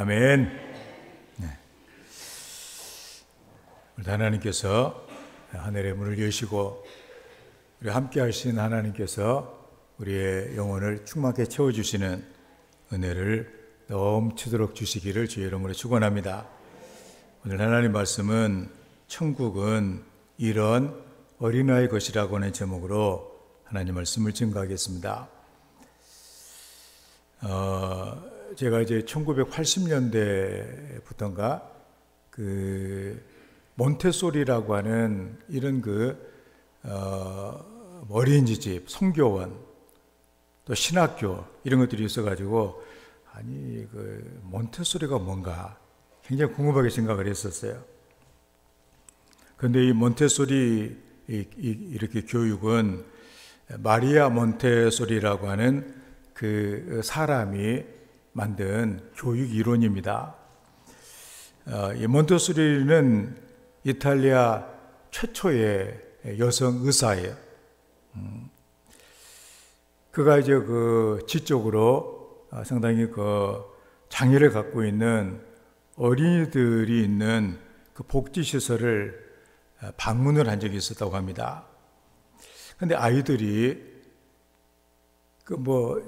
아멘. 네. 우리 하나님께서 하늘의 문을 여시고 우리 함께 하신 하나님께서 우리의 영혼을 충만하게 채워주시는 은혜를 넘치도록 주시기를 주의 이름으로 축원합니다. 오늘 하나님 말씀은 천국은 이런 어린아이 것이라고 하는 제목으로 하나님 말씀을 증거하겠습니다. 제가 이제 1980년대부터인가 몬테소리라고 하는 이런 어린이집, 성교원, 또 신학교 이런 것들이 있어가지고 아니 몬테소리가 뭔가 굉장히 궁금하게 생각을 했었어요. 그런데 이 몬테소리 이렇게 교육은 마리아 몬테소리라고 하는 그 사람이 만든 교육 이론입니다. 이 몬테소리는 이탈리아 최초의 여성 의사예요. 그가 이제 지적으로 상당히 장애를 갖고 있는 어린이들이 있는 복지시설을 방문을 한 적이 있었다고 합니다. 근데 아이들이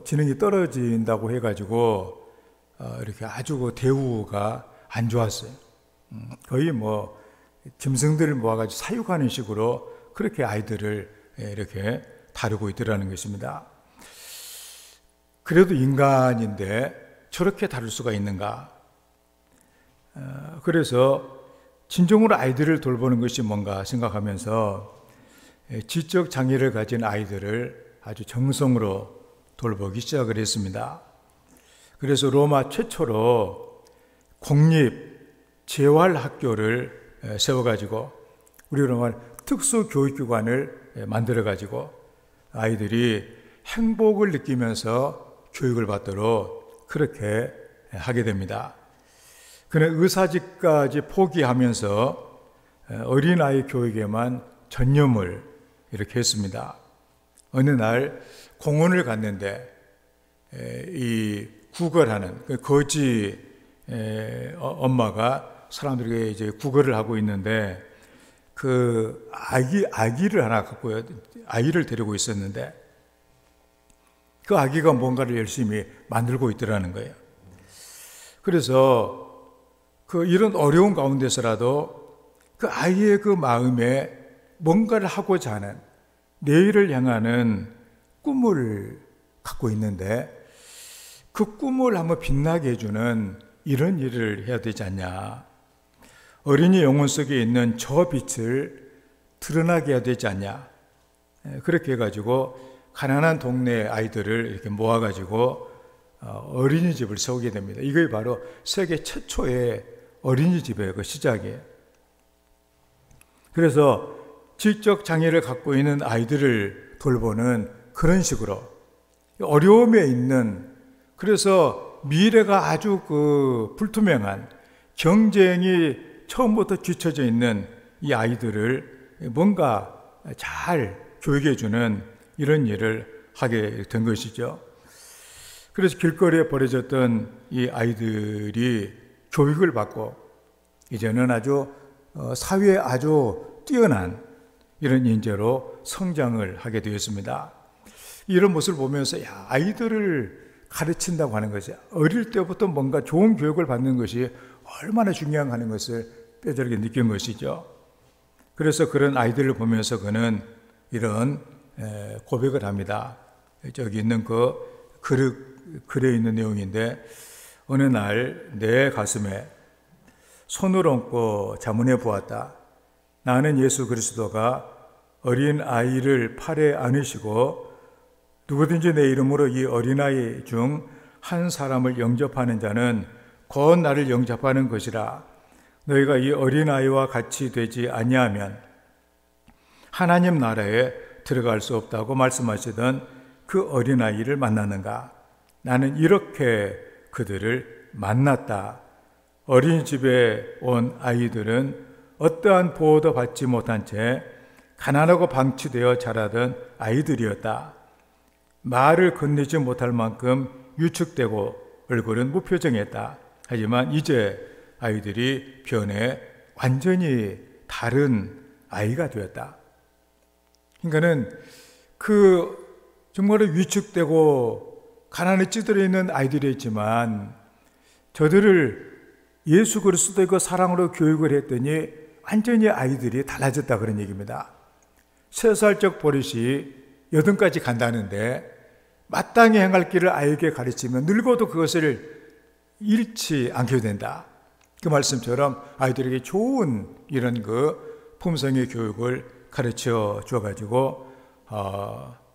지능이 떨어진다고 해가지고 이렇게 아주 대우가 안 좋았어요. 거의 짐승들을 모아가지고 사육하는 식으로 그렇게 아이들을 이렇게 다루고 있더라는 것입니다. 그래도 인간인데 저렇게 다룰 수가 있는가? 그래서 진정으로 아이들을 돌보는 것이 뭔가 생각하면서 지적 장애를 가진 아이들을 아주 정성으로 돌보기 시작을 했습니다. 그래서 로마 최초로 공립 재활학교를 세워가지고 우리로 말하면 특수교육기관을 만들어가지고 아이들이 행복을 느끼면서 교육을 받도록 그렇게 하게 됩니다. 그는 의사직까지 포기하면서 어린아이 교육에만 전념을 이렇게 했습니다. 어느 날 공원을 갔는데 이 구걸하는 거지 엄마가 사람들에게 이제 구걸을 하고 있는데 아기를 하나 갖고 아이를 데리고 있었는데 그 아기가 뭔가를 열심히 만들고 있더라는 거예요. 그래서 이런 어려운 가운데서라도 그 아이의 마음에 뭔가를 하고자 하는 내일을 향하는 꿈을 갖고 있는데 그 꿈을 한번 빛나게 해주는 이런 일을 해야 되지 않냐. 어린이 영혼 속에 있는 저 빛을 드러나게 해야 되지 않냐. 그렇게 해가지고 가난한 동네 아이들을 이렇게 모아가지고 어린이집을 세우게 됩니다. 이게 바로 세계 최초의 어린이집의 시작이에요. 그래서 지적 장애를 갖고 있는 아이들을 돌보는 그런 식으로 어려움에 있는, 그래서 미래가 아주 불투명한, 경쟁이 처음부터 뒤쳐져 있는 이 아이들을 뭔가 잘 교육해주는 이런 일을 하게 된 것이죠. 그래서 길거리에 버려졌던 이 아이들이 교육을 받고 이제는 아주 사회에 아주 뛰어난 이런 인재로 성장을 하게 되었습니다. 이런 모습을 보면서 아이들을 가르친다고 하는 것이, 어릴 때부터 뭔가 좋은 교육을 받는 것이 얼마나 중요한 하는 것을 뼈저리게 느낀 것이죠. 그래서 그런 아이들을 보면서 그는 이런 고백을 합니다. 저기 있는 글에 있는 내용인데, 어느 날 내 가슴에 손을 얹고 자문해 보았다. 나는 예수 그리스도가 어린 아이를 팔에 안으시고 누구든지 내 이름으로 이 어린아이 중 한 사람을 영접하는 자는 곧 나를 영접하는 것이라. 너희가 이 어린아이와 같이 되지 아니하면 하나님 나라에 들어갈 수 없다고 말씀하시던 그 어린아이를 만나는가? 나는 이렇게 그들을 만났다. 어린이집에 온 아이들은 어떠한 보호도 받지 못한 채 가난하고 방치되어 자라던 아이들이었다. 말을 건네지 못할 만큼 유축되고 얼굴은 무표정했다. 하지만 이제 아이들이 변해 완전히 다른 아이가 되었다. 그러니까는 정말로 위축되고 가난에 찌들어 있는 아이들이었지만 저들을 예수 그리스도의 그 사랑으로 교육을 했더니 완전히 아이들이 달라졌다 그런 얘기입니다. 3살적 버릇이 8까지 간다는데 마땅히 행할 길을 아이에게 가르치면 늙어도 그것을 잃지 않게 된다. 그 말씀처럼 아이들에게 좋은 이런 그 품성의 교육을 가르쳐 주어가지고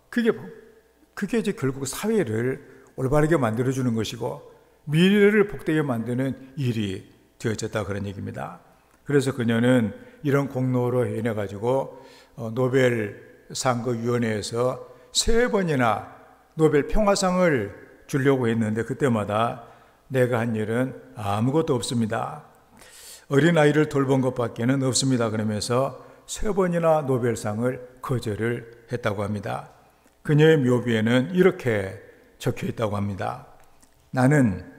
그게 이제 결국 사회를 올바르게 만들어주는 것이고 미래를 복되게 만드는 일이 되어졌다 그런 얘기입니다. 그래서 그녀는 이런 공로로 해내가지고 노벨상 그 위원회에서 3번이나 노벨 평화상을 주려고 했는데 그때마다 내가 한 일은 아무것도 없습니다. 어린아이를 돌본 것밖에는 없습니다. 그러면서 3번이나 노벨상을 거절을 했다고 합니다. 그녀의 묘비에는 이렇게 적혀 있다고 합니다. 나는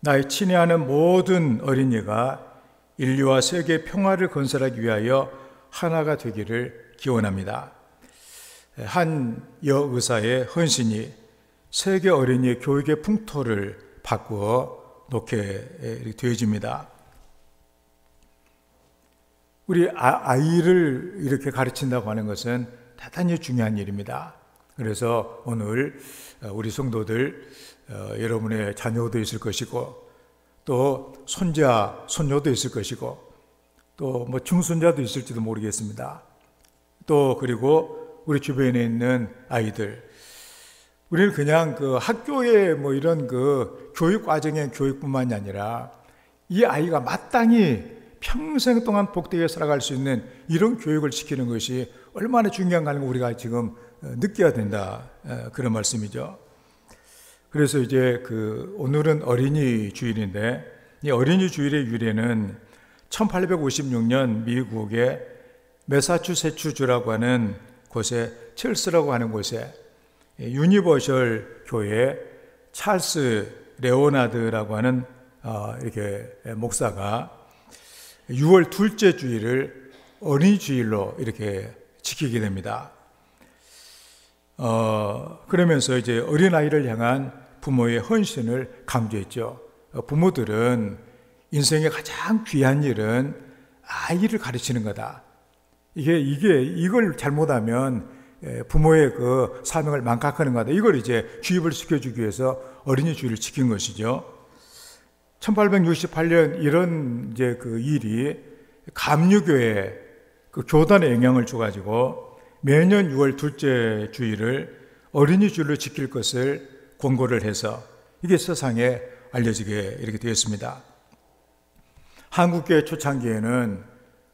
나의 친애하는 모든 어린이가 인류와 세계 평화를 건설하기 위하여 하나가 되기를 기원합니다. 한 여의사의 헌신이 세계 어린이의 교육의 풍토를 바꾸어 놓게 되어집니다. 우리 아이를 이렇게 가르친다고 하는 것은 대단히 중요한 일입니다. 그래서 오늘 우리 성도들 여러분의 자녀도 있을 것이고 또 손자, 손녀도 있을 것이고 또 뭐 중손자도 있을지도 모르겠습니다. 또 그리고 우리 주변에 있는 아이들, 우리는 그냥 그 학교의 뭐 이런 그 교육 과정의 교육뿐만이 아니라 이 아이가 마땅히 평생 동안 복되게 살아갈 수 있는 이런 교육을 시키는 것이 얼마나 중요한가 하는 걸 우리가 지금 느껴야 된다. 그런 말씀이죠. 그래서 이제 오늘은 어린이 주일인데 이 어린이 주일의 유래는 1856년 미국의 매사추세츠주라고 하는 곳에 첼스라고 하는 곳에 유니버셜 교회 찰스 레오나드라고 하는 이렇게 목사가 6월 둘째 주일을 어린이 주일로 이렇게 지키게 됩니다. 그러면서 이제 어린아이를 향한 부모의 헌신을 강조했죠. 부모들은 인생의 가장 귀한 일은 아이를 가르치는 거다. 이걸 잘못하면 부모의 그 사명을 망각하는 거다. 이걸 이제 주입을 시켜주기 위해서 어린이 주일을 지킨 것이죠. 1868년 이런 이제 그 일이 감류교회 그 교단에 영향을 줘가지고 매년 6월 둘째 주일을 어린이 주일로 지킬 것을 권고를 해서 이게 세상에 알려지게 이렇게 되었습니다. 한국교회 초창기에는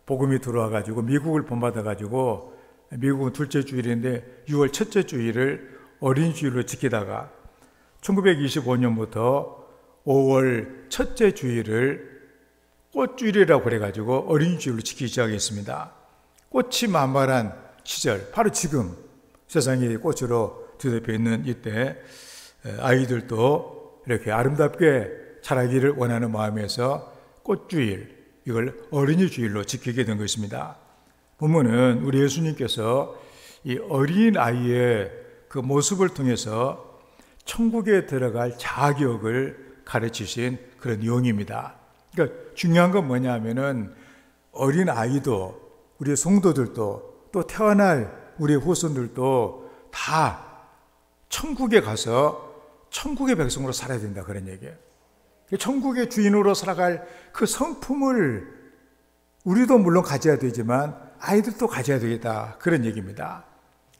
복음이 들어와가지고 미국을 본받아가지고 미국은 둘째 주일인데 6월 첫째 주일을 어린이 주일로 지키다가 1925년부터 5월 첫째 주일을 꽃주일이라고 그래가지고 어린이 주일로 지키기 시작했습니다. 꽃이 만발한 시절, 바로 지금 세상이 꽃으로 뒤덮여 있는 이때 아이들도 이렇게 아름답게 자라기를 원하는 마음에서 꽃주일, 이걸 어린이 주일로 지키게 된 것입니다. 보면은 우리 예수님께서 이 어린 아이의 그 모습을 통해서 천국에 들어갈 자격을 가르치신 그런 용입니다. 그러니까 중요한 건 뭐냐면은 어린 아이도 우리 성도들도 또 태어날 우리 후손들도 다 천국에 가서 천국의 백성으로 살아야 된다 그런 얘기예요. 천국의 주인으로 살아갈 그 성품을 우리도 물론 가져야 되지만 아이들도 가져야 되겠다 그런 얘기입니다.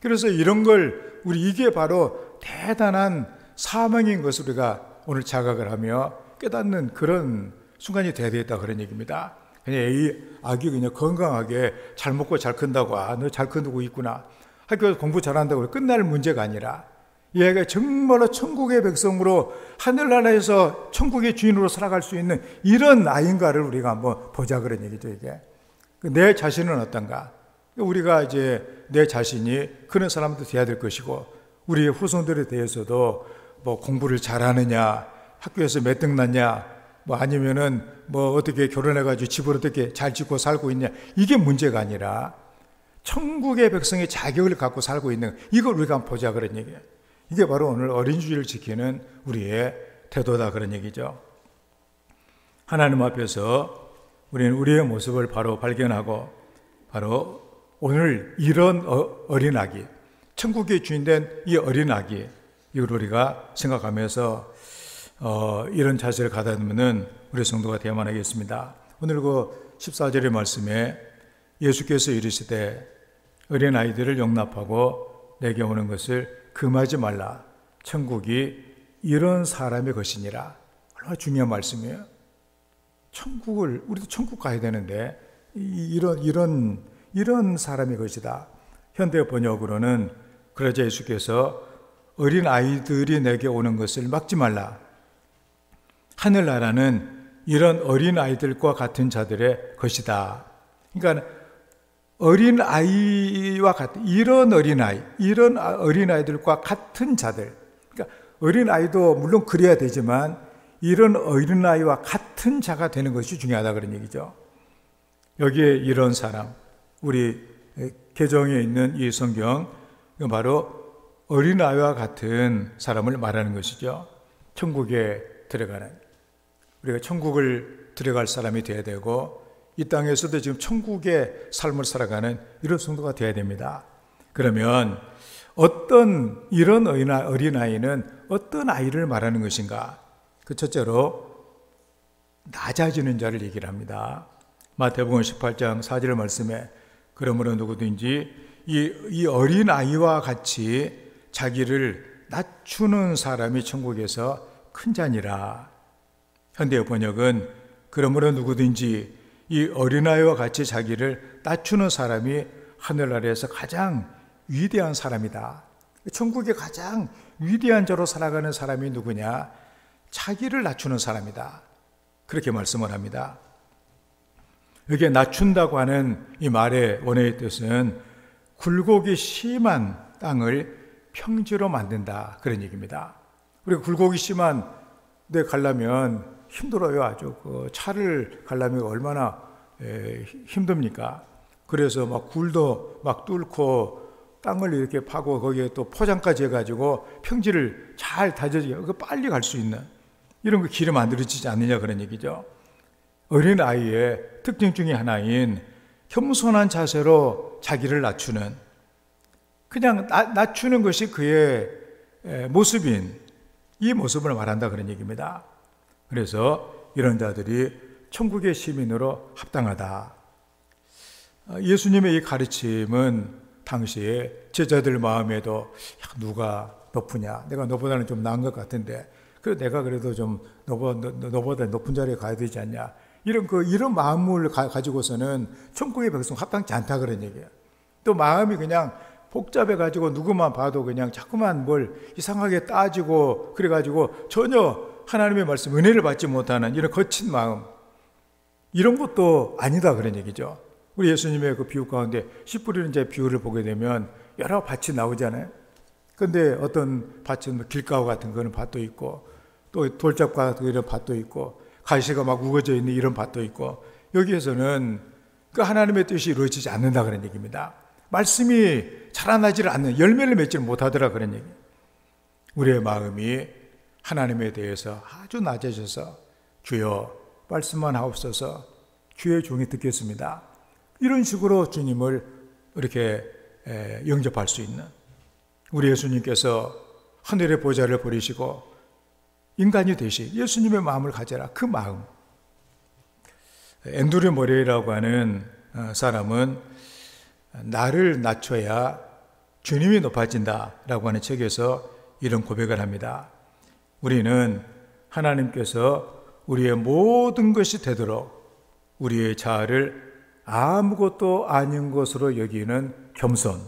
그래서 이런 걸 이게 바로 대단한 사명인 것을 우리가 오늘 자각을 하며 깨닫는 그런 순간이 돼야 되겠다 그런 얘기입니다. 그냥 아기 그냥 건강하게 잘 먹고 잘 큰다고 너 잘 크고 있구나 학교에서 공부 잘한다고 끝날 문제가 아니라 얘가 정말로 천국의 백성으로 하늘나라에서 천국의 주인으로 살아갈 수 있는 이런 아이인가를 우리가 한번 보자 그런 얘기죠. 이게 내 자신은 어떤가? 우리가 이제 내 자신이 그런 사람도 돼야 될 것이고 우리의 후손들에 대해서도 뭐 공부를 잘하느냐 학교에서 몇 등 났냐, 뭐 아니면은 뭐 어떻게 결혼해가지고 집을 어떻게 잘 짓고 살고 있냐, 이게 문제가 아니라 천국의 백성의 자격을 갖고 살고 있는, 이걸 우리가 한번 보자 그런 얘기예요. 이게 바로 오늘 어린 주일을 지키는 우리의 태도다 그런 얘기죠. 하나님 앞에서 우리는 우리의 모습을 바로 발견하고, 바로 오늘 이런 어린아기, 천국의 주인된 이 어린아기, 이걸 우리가 생각하면서 이런 자세를 가다듬는 우리 성도가 되어야만 하겠습니다. 오늘 그 14절의 말씀에 예수께서 이르시되 어린아이들을 용납하고 내게 오는 것을 금하지 말라. 천국이 이런 사람의 것이니라. 얼마나 중요한 말씀이에요. 우리도 천국 가야 되는데 이런 사람의 것이다. 현대 번역으로는 그러자 예수께서 어린 아이들이 내게 오는 것을 막지 말라. 하늘나라는 이런 어린 아이들과 같은 자들의 것이다. 그러니까 어린 아이와 같은 이런 어린 아이들과 같은 자들. 그러니까 어린 아이도 물론 그래야 되지만 이런 어린 아이와 같은 자가 되는 것이 중요하다 그런 얘기죠. 여기에 이런 사람, 우리 개정에 있는 이 성경, 이건 바로 어린아이와 같은 사람을 말하는 것이죠. 천국에 들어가는, 우리가 천국을 들어갈 사람이 되어야 되고, 이 땅에서도 지금 천국의 삶을 살아가는 이런 성도가 되어야 됩니다. 그러면 어떤 이런 어린아이는 어떤 아이를 말하는 것인가? 그 첫째로 낮아지는 자를 얘기를 합니다. 마태복음 18장 4절 말씀에 그러므로 누구든지 이 어린아이와 같이 자기를 낮추는 사람이 천국에서 큰 자니라. 현대의 번역은 그러므로 누구든지 이 어린아이와 같이 자기를 낮추는 사람이 하늘나라에서 가장 위대한 사람이다. 천국의 가장 위대한 자로 살아가는 사람이 누구냐? 자기를 낮추는 사람이다. 그렇게 말씀을 합니다. 여기에 낮춘다고 하는 이 말의 원어의 뜻은 굴곡이 심한 땅을 평지로 만든다 그런 얘기입니다. 우리가 굴곡이 심한 데 가려면 힘들어요. 아주 그 차를 가려면 얼마나 힘듭니까? 그래서 막 굴도 막 뚫고 땅을 이렇게 파고 거기에 또 포장까지 해가지고 평지를 잘 다져서 빨리 갈 수 있는 이런 거 길이 만들어지지 않느냐 그런 얘기죠. 어린 아이의 특징 중에 하나인 겸손한 자세로 자기를 낮추는, 그냥 낮추는 것이 그의 모습인 이 모습을 말한다 그런 얘기입니다. 그래서 이런 자들이 천국의 시민으로 합당하다. 예수님의 이 가르침은 당시에 제자들 마음에도 누가 높으냐, 내가 너보다는 좀 나은 것 같은데 내가 그래도 좀 너보다 높은 자리에 가야 되지 않냐, 이런 마음을 가지고서는 천국의 백성 합당치 않다 그런 얘기예요. 또 마음이 그냥 복잡해가지고 누구만 봐도 그냥 자꾸만 뭘 이상하게 따지고 그래가지고 전혀 하나님의 말씀, 은혜를 받지 못하는 이런 거친 마음, 이런 것도 아니다 그런 얘기죠. 우리 예수님의 그 비유 가운데 씨 뿌리는 자의 비유를 보게 되면 여러 밭이 나오잖아요. 근데 어떤 밭은 길가와 같은 그런 밭도 있고, 또 돌짝과 같은 이런 밭도 있고, 가시가 막 우거져 있는 이런 밭도 있고, 여기에서는 그 하나님의 뜻이 이루어지지 않는다 그런 얘기입니다. 말씀이 자라나지를 않는, 열매를 맺지를 못하더라 그런 얘기. 우리의 마음이 하나님에 대해서 아주 낮아져서 주여 말씀만 하옵소서, 주의 종이 듣겠습니다, 이런 식으로 주님을 이렇게 영접할 수 있는, 우리 예수님께서 하늘의 보좌를 버리시고 인간이 되신 예수님의 마음을 가져라, 그 마음. 앤드류 머레이라고 하는 사람은 나를 낮춰야 주님이 높아진다라고 하는 책에서 이런 고백을 합니다. 우리는 하나님께서 우리의 모든 것이 되도록 우리의 자아를 아무것도 아닌 것으로 여기는 겸손,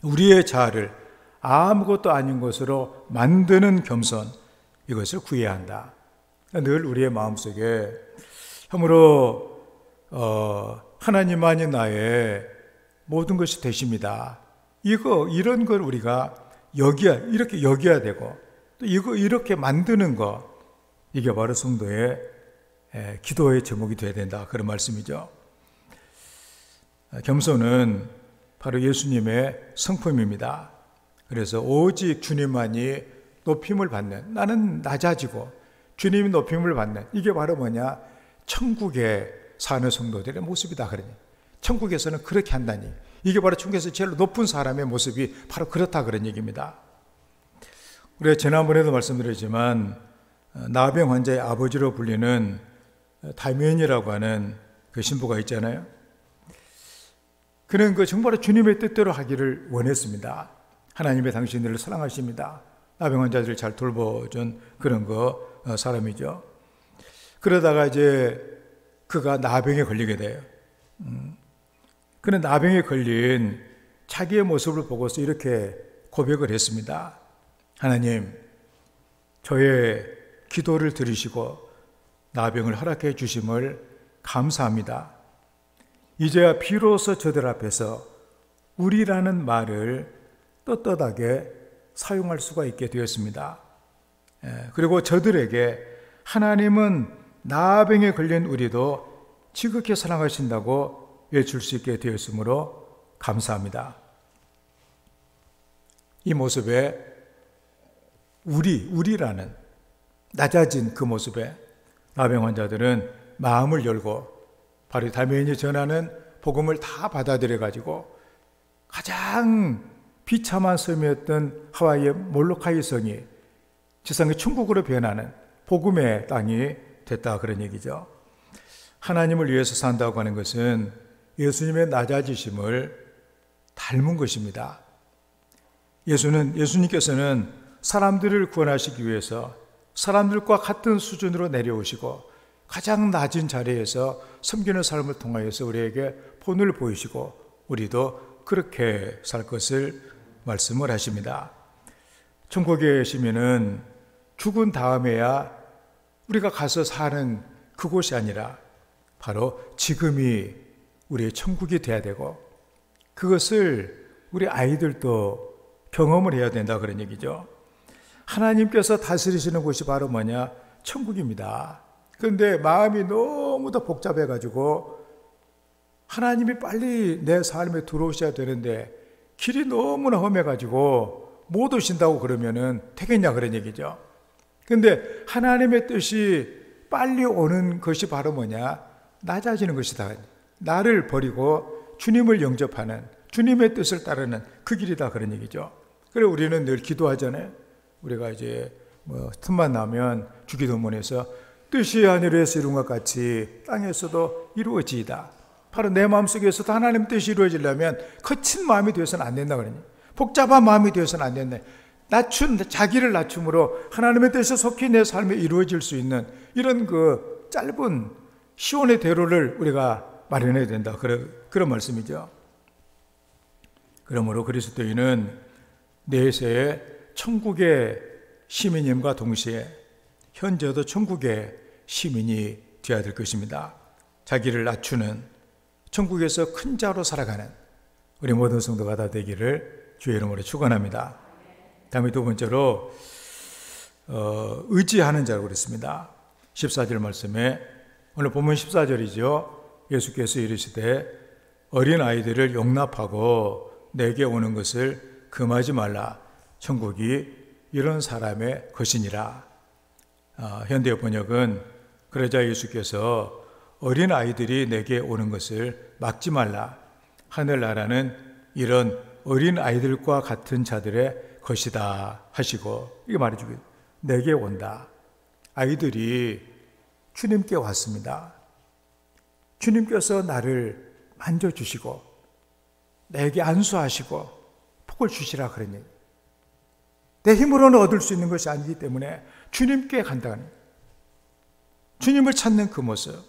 우리의 자아를 아무것도 아닌 것으로 만드는 겸손, 이것을 구해야 한다. 늘 우리의 마음속에 참으로 하나님만이 나의 모든 것이 되십니다, 이런 걸 우리가 이렇게 여겨야 되고, 또 이렇게 만드는 것, 이게 바로 성도의 기도의 제목이 되어야 된다, 그런 말씀이죠. 겸손은 바로 예수님의 성품입니다. 그래서 오직 주님만이 높임을 받는, 나는 낮아지고 주님이 높임을 받는, 이게 바로 뭐냐? 천국에 사는 성도들의 모습이다, 그러니 천국에서는 그렇게 한다니, 이게 바로 천국에서 제일 높은 사람의 모습이 바로 그렇다, 그런 얘기입니다. 우리가 지난번에도 말씀드렸지만 나병 환자의 아버지로 불리는 다미엔이라고 하는 그 신부가 있잖아요. 그는 정말 주님의 뜻대로 하기를 원했습니다. 하나님의 당신들을 사랑하십니다. 나병 환자들을 잘 돌보준 그런 사람이죠. 그러다가 이제 그가 나병에 걸리게 돼요. 그는 나병에 걸린 자기의 모습을 보고서 이렇게 고백을 했습니다. 하나님, 저의 기도를 들으시고 나병을 허락해 주심을 감사합니다. 이제야 비로소 저들 앞에서 우리라는 말을 떳떳하게 사용할 수가 있게 되었습니다. 그리고 저들에게 하나님은 나병에 걸린 우리도 지극히 사랑하신다고 외칠 수 있게 되었으므로 감사합니다. 이 모습에 우리라는 낮아진 그 모습에 나병 환자들은 마음을 열고 바로 다미엔이 전하는 복음을 다 받아들여 가지고 가장 비참한 섬이었던 하와이의 몰로카이 성이 지상의 천국으로 변하는 복음의 땅이 됐다, 그런 얘기죠. 하나님을 위해서 산다고 하는 것은 예수님의 낮아지심을 닮은 것입니다. 예수님께서는 사람들을 구원하시기 위해서 사람들과 같은 수준으로 내려오시고 가장 낮은 자리에서 섬기는 삶을 통하여서 우리에게 본을 보이시고 우리도 그렇게 살 것을 말씀을 하십니다. 천국의 시민은 죽은 다음에야 우리가 가서 사는 그곳이 아니라 바로 지금이 우리의 천국이 돼야 되고, 그것을 우리 아이들도 경험을 해야 된다, 그런 얘기죠. 하나님께서 다스리시는 곳이 바로 뭐냐? 천국입니다. 그런데 마음이 너무도 복잡해가지고 하나님이 빨리 내 삶에 들어오셔야 되는데 길이 너무나 험해가지고 못 오신다고 그러면은 되겠냐, 그런 얘기죠. 그런데 하나님의 뜻이 빨리 오는 것이 바로 뭐냐? 낮아지는 것이다. 나를 버리고 주님을 영접하는, 주님의 뜻을 따르는 그 길이다, 그런 얘기죠. 그래 우리는 늘 기도하잖아요. 우리가 이제 틈만 나면 주기도문에서 뜻이 하늘에서 이룬 것 같이 땅에서도 이루어지이다. 바로 내 마음속에서도 하나님 뜻이 이루어지려면 거친 마음이 되어서는 안 된다, 그러니 복잡한 마음이 되어서는 안 된다. 자기를 낮춤으로 하나님의 뜻에 속히 내 삶에 이루어질 수 있는 이런 그 짧은 시온의 대로를 우리가 마련해야 된다, 그런 말씀이죠. 그러므로 그리스도인은 내세의 천국의 시민임과 동시에 현재도 천국의 시민이 되어야 될 것입니다. 자기를 낮추는, 천국에서 큰 자로 살아가는 우리 모든 성도가 다 되기를 주의 이름으로 축원합니다. 다음에 두 번째로 의지하는 자라고 그랬습니다. 14절 말씀에, 오늘 본문 14절이죠. 예수께서 이르시되 어린 아이들을 용납하고 내게 오는 것을 금하지 말라. 천국이 이런 사람의 것이니라. 현대 번역은 그러자 예수께서 어린 아이들이 내게 오는 것을 막지 말라. 하늘나라는 이런 어린 아이들과 같은 자들의 것이다 하시고, 이게 말해주고 내게 온다. 아이들이 주님께 왔습니다. 주님께서 나를 만져주시고 내게 안수하시고 복을 주시라, 그러니 내 힘으로는 얻을 수 있는 것이 아니기 때문에 주님께 간다는, 주님을 찾는 그 모습.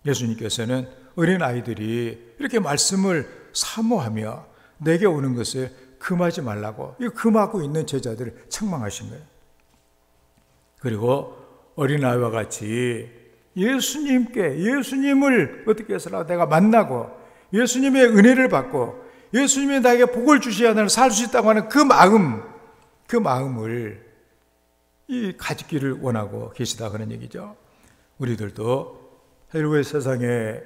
예수님께서는 어린 아이들이 이렇게 말씀을 사모하며 내게 오는 것을 금하지 말라고, 이 금하고 있는 제자들을 책망하신 거예요. 그리고 어린아이와 같이 예수님을 어떻게 해서라도 내가 만나고 예수님의 은혜를 받고 예수님이 나에게 복을 주셔야 살 수 있다고 하는 그 마음을 이 가지기를 원하고 계시다 그런 얘기죠. 우리들도 헬로의 세상에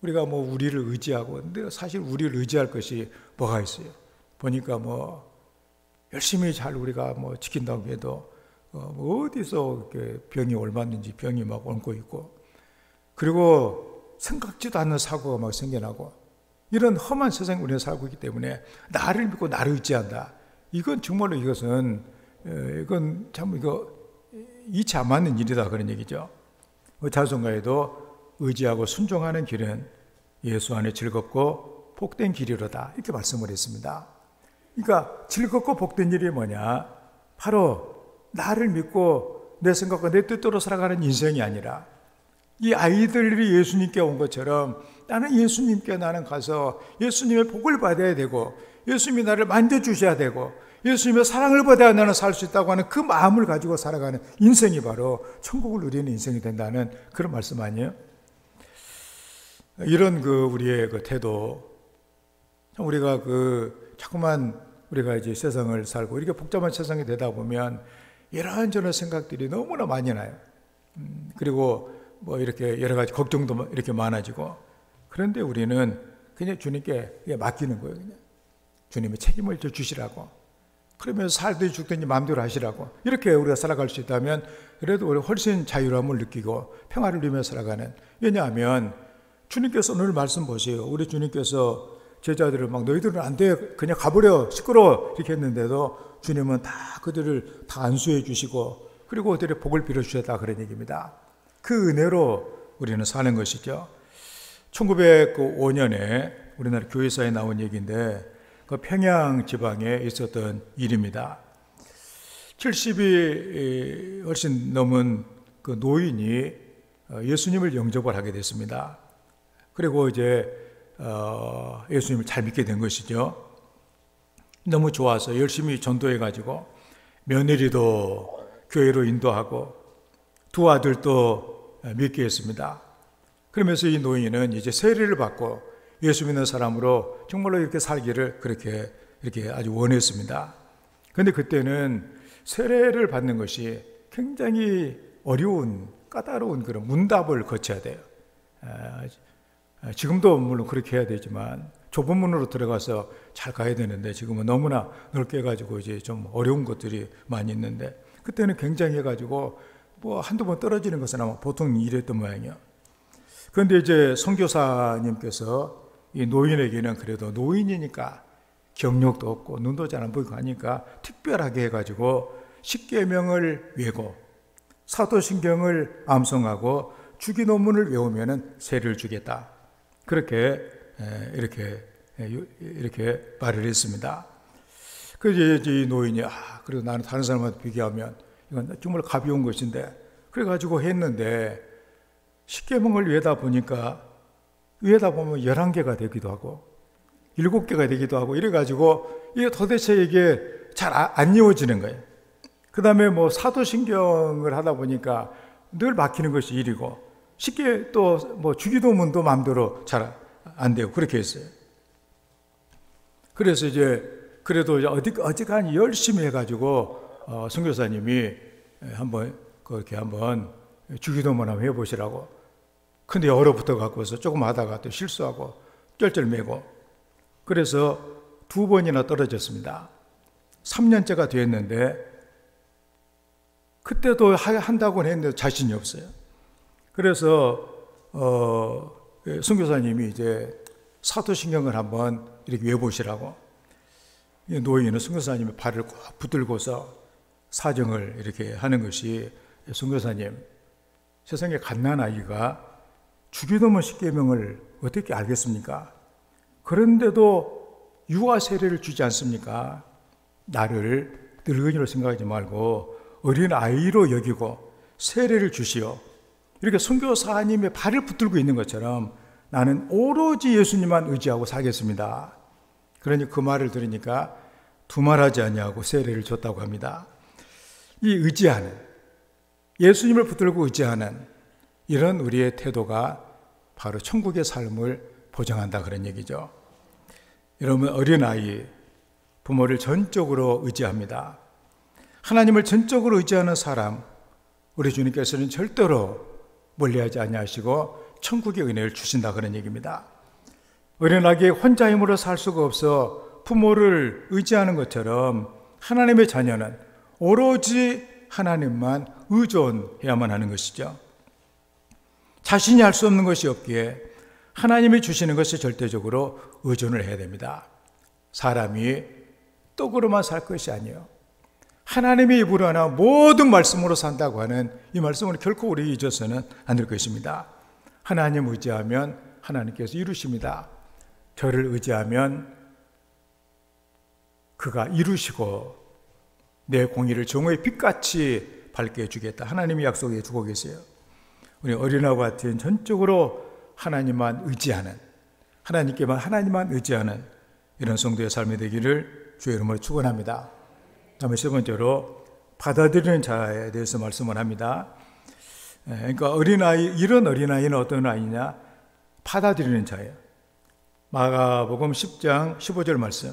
우리가 뭐 우리를 의지하고, 근데 사실 우리를 의지할 것이 뭐가 있어요? 보니까 뭐 열심히 잘 우리가 뭐 지킨다고 해도 뭐 어디서 이렇게 병이 옮았는지 병이 막 옮고 있고, 그리고 생각지도 않는 사고가 막 생겨나고, 이런 험한 세상에 우리가 살고 있기 때문에 나를 믿고 나를 의지한다. 이건 정말로 이건 참 이치 안 맞는 일이다 그런 얘기죠. 자손가에도 의지하고 순종하는 길은 예수 안에 즐겁고 복된 길이로다 이렇게 말씀을 했습니다. 그러니까 즐겁고 복된 일이 뭐냐? 바로 나를 믿고 내 생각과 내 뜻대로 살아가는 인생이 아니라, 이 아이들이 예수님께 온 것처럼 나는 예수님께 나는 가서 예수님의 복을 받아야 되고, 예수님이 나를 만져주셔야 되고, 예수님의 사랑을 받아야 나는 살 수 있다고 하는 그 마음을 가지고 살아가는 인생이 바로 천국을 누리는 인생이 된다는 그런 말씀 아니에요? 이런 우리의 태도, 우리가 자꾸만 우리가 이제 세상을 살고 이렇게 복잡한 세상이 되다 보면 이런저런 생각들이 너무나 많이 나요. 그리고 뭐 이렇게 여러 가지 걱정도 이렇게 많아지고, 그런데 우리는 그냥 주님께 맡기는 거예요. 그냥 주님의 책임을 주시라고, 그러면서 살든지 죽든지 마음대로 하시라고, 이렇게 우리가 살아갈 수 있다면 그래도 우리 훨씬 자유로움을 느끼고 평화를 누리며 살아가는. 왜냐하면 주님께서 오늘 말씀 보세요. 우리 주님께서 제자들을 막 너희들은 안 돼, 그냥 가버려, 시끄러워 이렇게 했는데도 주님은 다 그들을 다 안수해 주시고, 그리고 그들의 복을 빌어 주셨다 그런 얘기입니다. 그 은혜로 우리는 사는 것이죠. 1905년에 우리나라 교회사에 나온 얘기인데, 그 평양 지방에 있었던 일입니다. 70이 훨씬 넘은 그 노인이 예수님을 영접을 하게 됐습니다. 그리고 이제 예수님을 잘 믿게 된 것이죠. 너무 좋아서 열심히 전도해가지고 며느리도 교회로 인도하고 두 아들도 믿게 했습니다. 그러면서 이 노인은 이제 세례를 받고 예수 믿는 사람으로 정말로 이렇게 살기를 이렇게 아주 원했습니다. 그런데 그때는 세례를 받는 것이 굉장히 어려운, 까다로운 그런 문답을 거쳐야 돼요. 지금도 물론 그렇게 해야 되지만 좁은 문으로 들어가서 잘 가야 되는데, 지금은 너무나 넓게 해가지고 이제 좀 어려운 것들이 많이 있는데, 그때는 굉장히 해가지고 뭐 한두 번 떨어지는 것은 아마 보통 일이었던 모양이에요. 그런데 이제 선교사님께서 이 노인에게는 그래도 노인이니까 경력도 없고 눈도 잘 안 보이고 하니까 특별하게 해가지고 십계명을 외고 사도신경을 암송하고 주기도문을 외우면은 세례를 주겠다. 그렇게 이렇게 말을 했습니다. 그래서 이 노인이 그리고 나는 다른 사람한테 비교하면 이건 정말 가벼운 것인데, 그래가지고 했는데 십계명을 외다 보면 11개가 되기도 하고 7개가 되기도 하고 이래가지고 이게 도대체 이게 잘 안 이어지는 거예요. 그 다음에 뭐 사도신경을 하다 보니까 늘 막히는 것이 일이고, 쉽게 또 뭐 주기도문도 마음대로 잘 안 되고 그렇게 했어요. 그래서 이제 그래도 어지간히 열심히 해가지고 선교사님이 그렇게 한번 주기도문 한번 해보시라고. 근데 얼어붙어 갖고서 조금 하다가 또 실수하고 쩔쩔매고, 그래서 2번이나 떨어졌습니다. 3년째가 됐는데 그때도 한다고 했는데 자신이 없어요. 그래서 선교사님이 이제 사도신경을 한번 이렇게 외보시라고, 노인은 선교사님의 발을 꼭 붙들고서 사정을 이렇게 하는 것이, 선교사님, 세상에 갓난아이가 주기도문 십계명을 어떻게 알겠습니까? 그런데도 유아 세례를 주지 않습니까? 나를 늙은이로 생각하지 말고 어린 아이로 여기고 세례를 주시오. 이렇게 선교사님의 발을 붙들고 있는 것처럼 나는 오로지 예수님만 의지하고 살겠습니다. 그러니 그 말을 들으니까 두말하지 아니하고 세례를 줬다고 합니다. 이 의지하는, 예수님을 붙들고 의지하는 이런 우리의 태도가 바로 천국의 삶을 보장한다 그런 얘기죠. 여러분, 어린아이 부모를 전적으로 의지합니다. 하나님을 전적으로 의지하는 사람, 우리 주님께서는 절대로 멀리하지 아니하시고 천국의 은혜를 주신다, 그런 얘기입니다. 어린아기 혼자 힘으로 살 수가 없어 부모를 의지하는 것처럼 하나님의 자녀는 오로지 하나님만 의존해야만 하는 것이죠. 자신이 할 수 없는 것이 없기에 하나님이 주시는 것이 절대적으로 의존을 해야 됩니다. 사람이 떡으로만 살 것이 아니에요. 하나님의 입으로 하나 모든 말씀으로 산다고 하는 이 말씀을 결코 우리 잊어서는 안 될 것입니다. 하나님 의지하면 하나님께서 이루십니다. 저를 의지하면 그가 이루시고 내 공의를 정오의 빛같이 밝게 해주겠다, 하나님이 약속해 주고 계세요. 우리 어린아이와 같은 전적으로 하나님만 의지하는, 하나님만 의지하는 이런 성도의 삶이 되기를 주의 이름으로 축원합니다. 다음에 세 번째로 받아들이는 자에 대해서 말씀을 합니다. 그러니까 이런 어린아이는 어떤 아이냐? 받아들이는 자예요. 마가복음 10장 15절 말씀,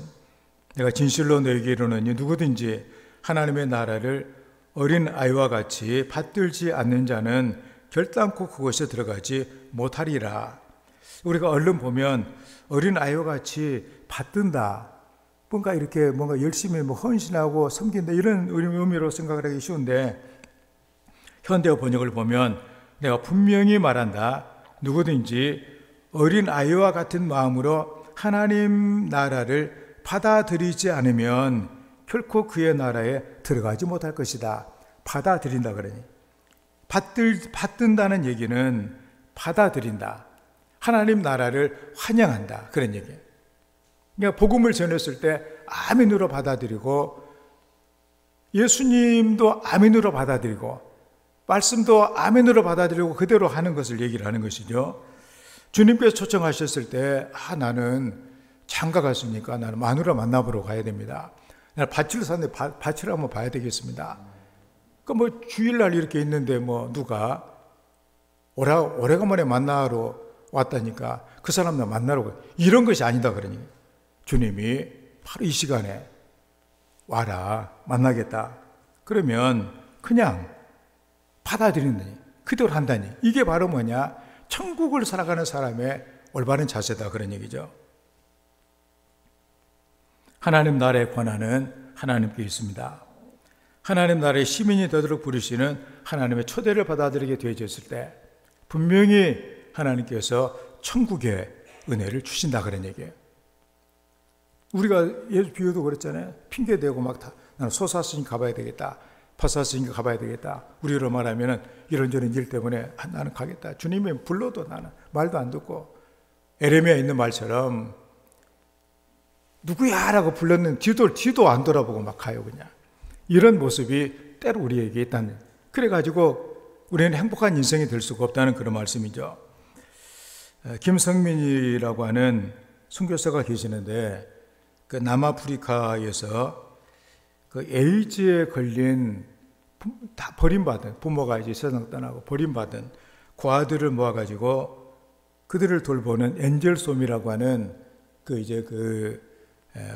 내가 진실로 너에게 이르노니 누구든지 하나님의 나라를 어린아이와 같이 받들지 않는 자는 결단코 그곳에 들어가지 못하리라. 우리가 얼른 보면 어린아이와 같이 받든다, 뭔가 이렇게 열심히 헌신하고 섬긴다, 이런 의미로 생각을 하기 쉬운데, 현대어 번역을 보면 내가 분명히 말한다, 누구든지 어린아이와 같은 마음으로 하나님 나라를 받아들이지 않으면 결코 그의 나라에 들어가지 못할 것이다. 받아들인다 그러니, 받든다는 얘기는 받아들인다, 하나님 나라를 환영한다, 그런 얘기예요. 그러니까 복음을 전했을 때 아멘으로 받아들이고, 예수님도 아멘으로 받아들이고, 말씀도 아멘으로 받아들이고 그대로 하는 것을 얘기를 하는 것이죠. 주님께서 초청하셨을 때 나는 장가 갔으니까 나는 마누라 만나보러 가야 됩니다. 나는 밭을 샀는데 밭을 한번 봐야 되겠습니다. 그러니까 주일날 이렇게 있는데 누가 오래간만에 만나러 왔다니까 그 사람 나 만나러 가, 이런 것이 아니다 그러니, 주님이 바로 이 시간에 와라, 만나겠다 그러면 그냥 받아들인다니, 그대로 한다니, 이게 바로 뭐냐? 천국을 살아가는 사람의 올바른 자세다, 그런 얘기죠. 하나님 나라의 권한은 하나님께 있습니다. 하나님 나라의 시민이 되도록 부르시는 하나님의 초대를 받아들이게 되어졌을 때 분명히 하나님께서 천국의 은혜를 주신다, 그런 얘기예요. 우리가 예수 비유도 그랬잖아요. 핑계대고 나는 소 샀으니까 가봐야 되겠다, 밭 샀으니까 가봐야 되겠다. 우리로 말하면 이런저런 일 때문에 나는 가겠다. 주님이 불러도 나는 말도 안 듣고, 에레미야에 있는 말처럼 누구야? 라고 불렀는 뒤도 안 돌아보고 막 가요, 그냥. 이런 모습이 때로 우리에게 있다는, 그래가지고 우리는 행복한 인생이 될 수가 없다는 그런 말씀이죠. 김성민이라고 하는 선교사가 계시는데, 그 남아프리카에서 그 에이즈에 걸린, 다 버림받은, 부모가 이제 세상 떠나고 버림받은 그 아들을 모아가지고 그들을 돌보는 엔젤솜이라고 하는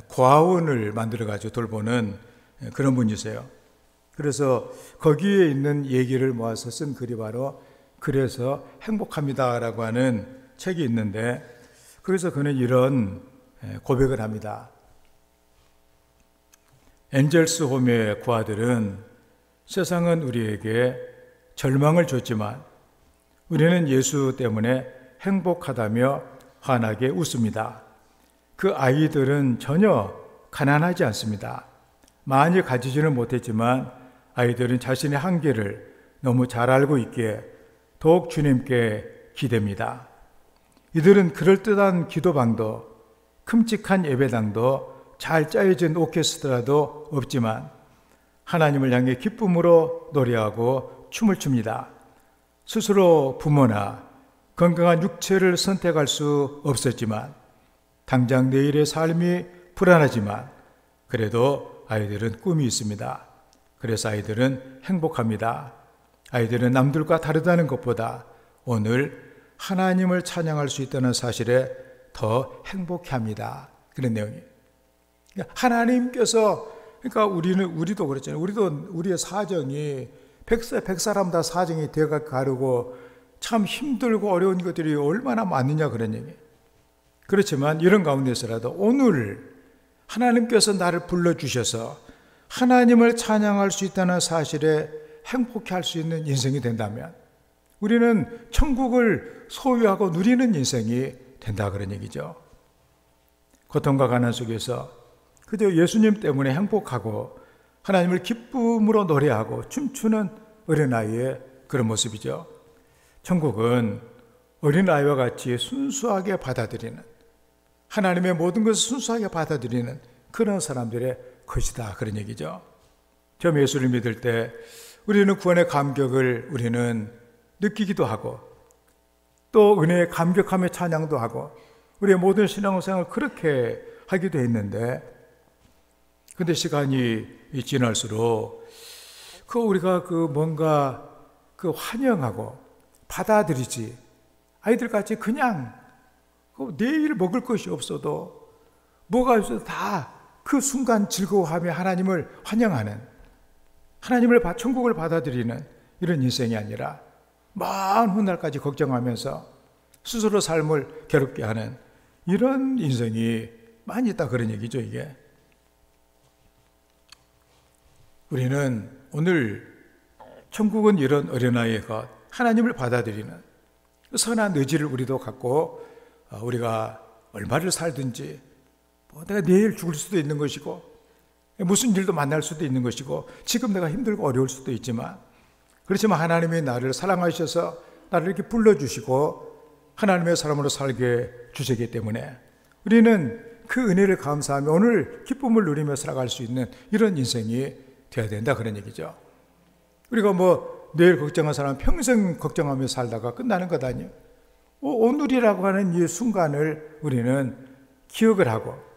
고아원을 만들어가지고 돌보는 그런 분이세요. 그래서 거기에 있는 얘기를 모아서 쓴 글이 바로 그래서 행복합니다라고 하는 책이 있는데, 그래서 그는 이런 고백을 합니다. 엔젤스 홈의 고아들은 세상은 우리에게 절망을 줬지만 우리는 예수 때문에 행복하다며 환하게 웃습니다. 그 아이들은 전혀 가난하지 않습니다. 많이 가지지는 못했지만 아이들은 자신의 한계를 너무 잘 알고 있기에 더욱 주님께 기댑니다. 이들은 그럴듯한 기도방도 큼직한 예배당도 잘 짜여진 오케스트라도 없지만 하나님을 향해 기쁨으로 노래하고 춤을 춥니다. 스스로 부모나 건강한 육체를 선택할 수 없었지만, 당장 내일의 삶이 불안하지만 그래도 아이들은 꿈이 있습니다. 그래서 아이들은 행복합니다. 아이들은 남들과 다르다는 것보다 오늘 하나님을 찬양할 수 있다는 사실에 더 행복해합니다. 그런 내용이에요. 하나님께서 그러니까 우리도 그렇잖아요. 우리의 사정이 백 사람 다 사정이 되가 가르고 참 힘들고 어려운 것들이 얼마나 많느냐 그런 얘기. 그렇지만 이런 가운데서라도 오늘 하나님께서 나를 불러주셔서 하나님을 찬양할 수 있다는 사실에 행복해 할 수 있는 인생이 된다면 우리는 천국을 소유하고 누리는 인생이 된다 그런 얘기죠. 고통과 가난 속에서 그저 예수님 때문에 행복하고 하나님을 기쁨으로 노래하고 춤추는 어린아이의 그런 모습이죠. 천국은 어린아이와 같이 순수하게 받아들이는, 하나님의 모든 것을 순수하게 받아들이는 그런 사람들의 것이다 그런 얘기죠. 처음 예수를 믿을 때 우리는 구원의 감격을 우리는 느끼기도 하고 또 은혜의 감격함에 찬양도 하고 우리의 모든 신앙생활을 그렇게 하기도 했는데, 근데 시간이 지날수록 우리가 뭔가 환영하고 받아들이지, 아이들같이 그냥 내일 먹을 것이 없어도 뭐가 있어도 다 그 순간 즐거워하며 하나님을 환영하는, 천국을 받아들이는 이런 인생이 아니라 먼 훗날까지 걱정하면서 스스로 삶을 괴롭게 하는 이런 인생이 많이 있다 그런 얘기죠. 이게 우리는 오늘 천국은 이런 어린아이의 것, 하나님을 받아들이는 선한 의지를 우리도 갖고 우리가 얼마를 살든지 내가 내일 죽을 수도 있는 것이고 무슨 일도 만날 수도 있는 것이고 지금 내가 힘들고 어려울 수도 있지만, 그렇지만 하나님이 나를 사랑하셔서 나를 이렇게 불러주시고 하나님의 사람으로 살게 주시기 때문에 우리는 그 은혜를 감사하며 오늘 기쁨을 누리며 살아갈 수 있는 이런 인생이 되어야 된다 그런 얘기죠. 우리가 내일 걱정한 사람 평생 걱정하며 살다가 끝나는 것 아니에요. 오늘이라고 하는 이 순간을 우리는 기억을 하고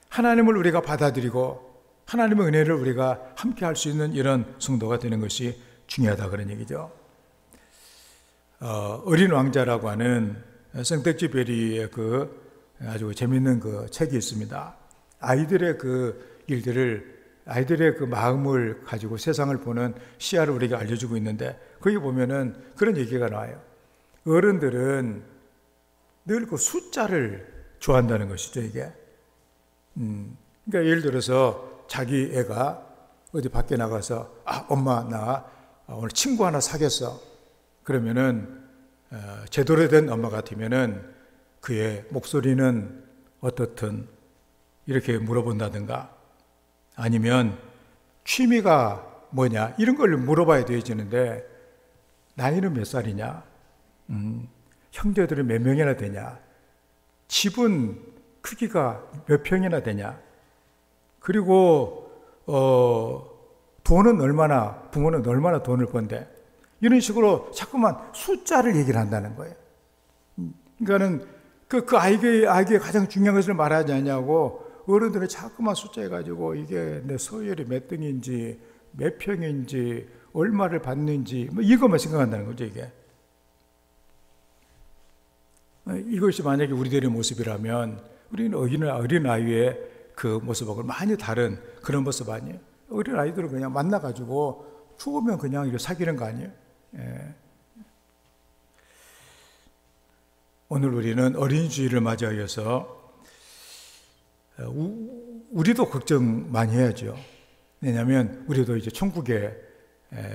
하나님을 우리가 받아들이고 하나님의 은혜를 우리가 함께 할 수 있는 이런 성도가 되는 것이 중요하다 그런 얘기죠. 어린 왕자라고 하는 생텍쥐페리의 아주 재미있는 책이 있습니다. 아이들의 일들을, 아이들의 마음을 가지고 세상을 보는 시야를 우리에게 알려주고 있는데, 거기 보면은 그런 얘기가 나와요. 어른들은 늘 숫자를 좋아한다는 것이죠, 이게. 그러니까 예를 들어서 자기 애가 어디 밖에 나가서 엄마 나 오늘 친구 하나 사귀었어. 그러면은 제대로 된 엄마 같으면은 그의 목소리는 어떻든 이렇게 물어본다든가, 아니면 취미가 뭐냐 이런 걸 물어봐야 되어지는데, 나이는 몇 살이냐, 형제들은 몇 명이나 되냐, 집은 크기가 몇 평이나 되냐, 그리고 돈은 얼마나, 부모는 얼마나 돈을 번대, 이런 식으로 자꾸만 숫자를 얘기를 한다는 거예요. 그러니까는 그 아이에게 가장 중요한 것을 말하지 않냐고 어른들은 자꾸만 숫자 해가지고 이게 내 서열이 몇 등인지 몇 평인지 얼마를 받는지 이것만 생각한다는 거죠. 이것이 만약에 우리들의 모습이라면 우리는 어린아이의 그 모습하고 많이 다른 그런 모습 아니에요. 어린아이들은 그냥 만나가지고 좋으면 그냥 이렇게 사귀는 거 아니에요. 오늘 우리는 어린이주일을 맞이하여서 우리도 걱정 많이 해야죠. 왜냐하면 우리도 이제 천국에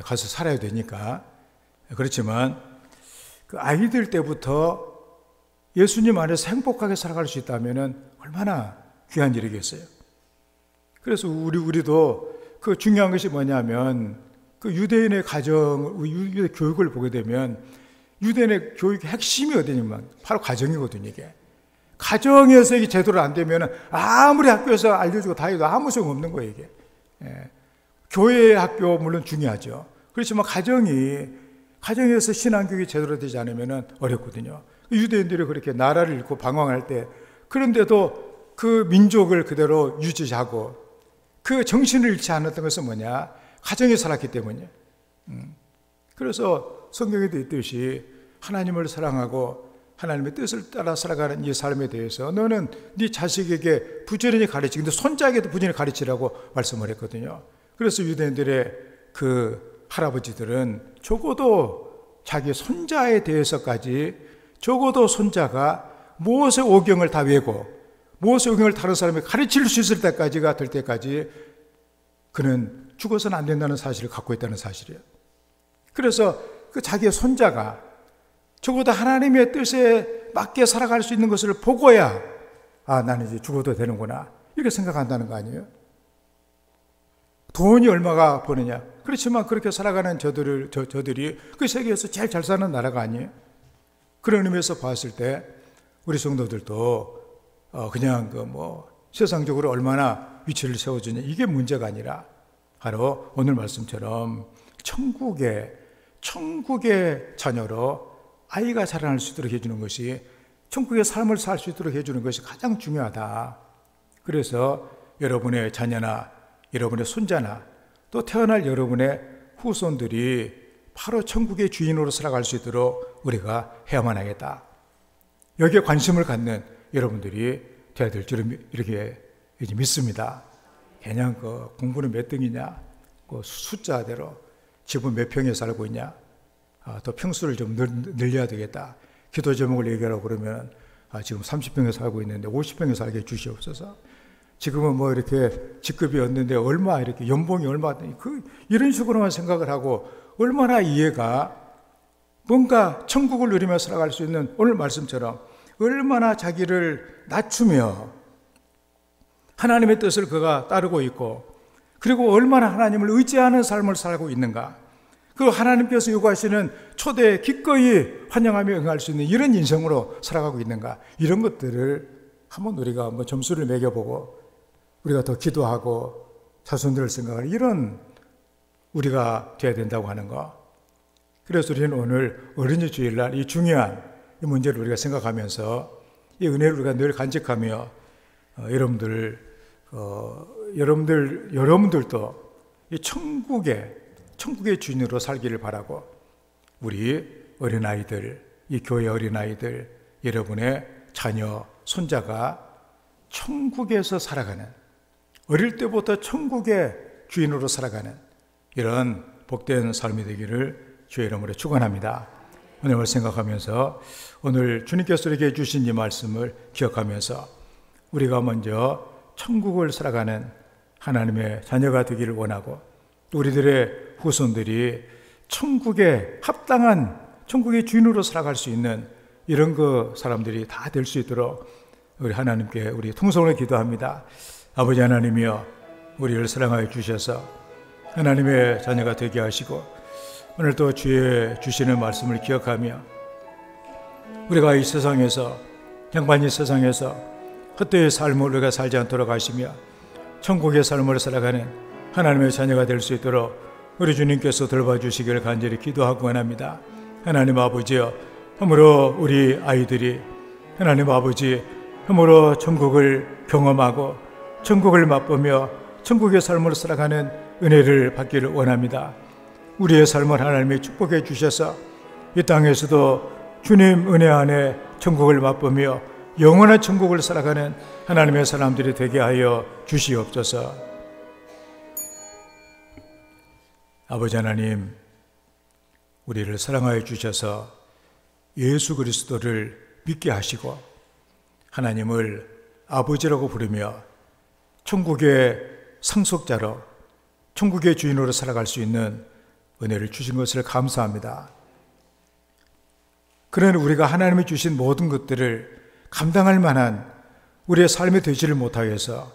가서 살아야 되니까. 그렇지만 그 아이들 때부터 예수님 안에서 행복하게 살아갈 수 있다면 얼마나 귀한 일이겠어요. 그래서 우리도 그 중요한 것이 뭐냐면 그 유대인의 유대 교육을 보게 되면 유대인의 교육의 핵심이 어디냐면 바로 가정이거든요. 이게 가정에서 이게 제대로 안 되면 아무리 학교에서 알려주고 다 해도 아무 소용 없는 거예요. 이게 교회의 학교 물론 중요하죠. 그렇지만 가정에서 신앙교육이 제대로 되지 않으면 어렵거든요. 유대인들이 그렇게 나라를 잃고 방황할 때, 그런데도 그 민족을 그대로 유지하고 그 정신을 잃지 않았던 것은 뭐냐? 가정에 살았기 때문이에요. 그래서 성경에도 있듯이 하나님을 사랑하고 하나님의 뜻을 따라 살아가는 이 삶에 대해서 너는 네 자식에게 부지런히 가르치고, 근데 손자에게도 부지런히 가르치라고 말씀을 했거든요. 그래서 유대인들의 그 할아버지들은 적어도 자기 손자에 대해서까지, 적어도 손자가 모세 오경을 다 외고 모세 오경을 다른 사람에게 가르칠 수 있을 때까지가 될 때까지 그는 죽어서는 안 된다는 사실을 갖고 있다는 사실이에요. 그래서 그 자기의 손자가 적어도 하나님의 뜻에 맞게 살아갈 수 있는 것을 보고야 나는 이제 죽어도 되는구나 이렇게 생각한다는 거 아니에요? 돈이 얼마가 버느냐? 그렇지만 그렇게 살아가는 저들이 그 세계에서 제일 잘 사는 나라가 아니에요? 그런 의미에서 봤을 때 우리 성도들도 그냥 세상적으로 얼마나 위치를 세워주냐 이게 문제가 아니라 바로 오늘 말씀처럼 천국의 자녀로 아이가 자라날 수 있도록 해주는 것이, 천국의 삶을 살 수 있도록 해주는 것이 가장 중요하다. 그래서 여러분의 자녀나 여러분의 손자나 또 태어날 여러분의 후손들이 바로 천국의 주인으로 살아갈 수 있도록 우리가 해야만 하겠다. 여기에 관심을 갖는 여러분들이 되어야 될 줄 이렇게 믿습니다. 그냥 공부는 몇 등이냐, 숫자대로 집은 몇 평에 살고 있냐, 더 평수를 좀 늘려야 되겠다. 기도 제목을 얘기하라고 그러면 지금 30평에 살고 있는데 50평에 살게 해 주시옵소서. 지금은 이렇게 직급이 없는데 이렇게 연봉이 얼마, 이런 식으로만 생각을 하고 얼마나 이해가 뭔가 천국을 누리며 살아갈 수 있는 오늘 말씀처럼 얼마나 자기를 낮추며 하나님의 뜻을 그가 따르고 있고, 그리고 얼마나 하나님을 의지하는 삶을 살고 있는가, 그 하나님께서 요구하시는 초대에 기꺼이 환영하며 응할 수 있는 이런 인생으로 살아가고 있는가, 이런 것들을 한번 우리가 점수를 매겨보고 우리가 더 기도하고 자손들을 생각하는 이런 우리가 돼야 된다고 하는 거. 그래서 우리는 오늘 어린이 주일날 이 중요한 이 문제를 우리가 생각하면서 이 은혜를 우리가 늘 간직하며 여러분들도 이 천국의 주인으로 살기를 바라고, 우리 어린아이들, 이 교회 어린아이들, 여러분의 자녀, 손자가 천국에서 살아가는, 어릴 때부터 천국의 주인으로 살아가는 이런 복된 삶이 되기를 주의 이름으로 축원합니다. 오늘 생각하면서 오늘 주님께서 우리에게 주신 이 말씀을 기억하면서 우리가 먼저 천국을 살아가는 하나님의 자녀가 되기를 원하고, 또 우리들의 후손들이 천국에 합당한 천국의 주인으로 살아갈 수 있는 이런 사람들이 다 될 수 있도록 우리 하나님께 우리 통성으로 기도합니다. 아버지 하나님이여, 우리를 사랑하여 주셔서 하나님의 자녀가 되게 하시고, 오늘도 주의 주시는 말씀을 기억하며 우리가 이 세상에서, 양반이 세상에서 헛되이 삶을 우리가 살지 않도록 하시며 천국의 삶을 살아가는 하나님의 자녀가 될 수 있도록 우리 주님께서 돌봐주시기를 간절히 기도하고 원합니다. 하나님 아버지여, 그러므로 우리 아이들이 하나님 아버지 그러므로 천국을 경험하고 천국을 맛보며 천국의 삶을 살아가는 은혜를 받기를 원합니다. 우리의 삶을 하나님이 축복해 주셔서 이 땅에서도 주님 은혜 안에 천국을 맛보며 영원한 천국을 살아가는 하나님의 사람들이 되게 하여 주시옵소서. 아버지 하나님, 우리를 사랑하여 주셔서 예수 그리스도를 믿게 하시고 하나님을 아버지라고 부르며 천국의 상속자로, 천국의 주인으로 살아갈 수 있는 은혜를 주신 것을 감사합니다. 그러나 우리가 하나님이 주신 모든 것들을 감당할 만한 우리의 삶이 되지를 못하여서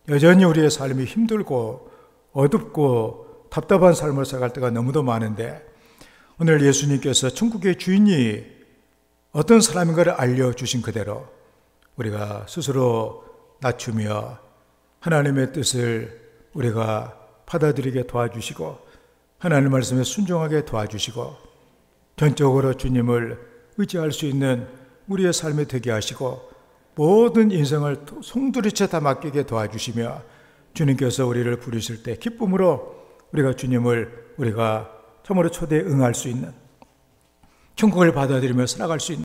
여전히 우리의 삶이 힘들고 어둡고 답답한 삶을 살아갈 때가 너무도 많은데, 오늘 예수님께서 천국의 주인이 어떤 사람인가를 알려주신 그대로 우리가 스스로 낮추며 하나님의 뜻을 우리가 받아들이게 도와주시고 하나님 말씀에 순종하게 도와주시고 전적으로 주님을 의지할 수 있는 우리의 삶이 되게 하시고 모든 인생을 송두리째 다 맡기게 도와주시며 주님께서 우리를 부르실 때 기쁨으로 우리가 주님을 우리가 참으로 초대에 응할 수 있는, 천국을 받아들이며 살아갈 수 있는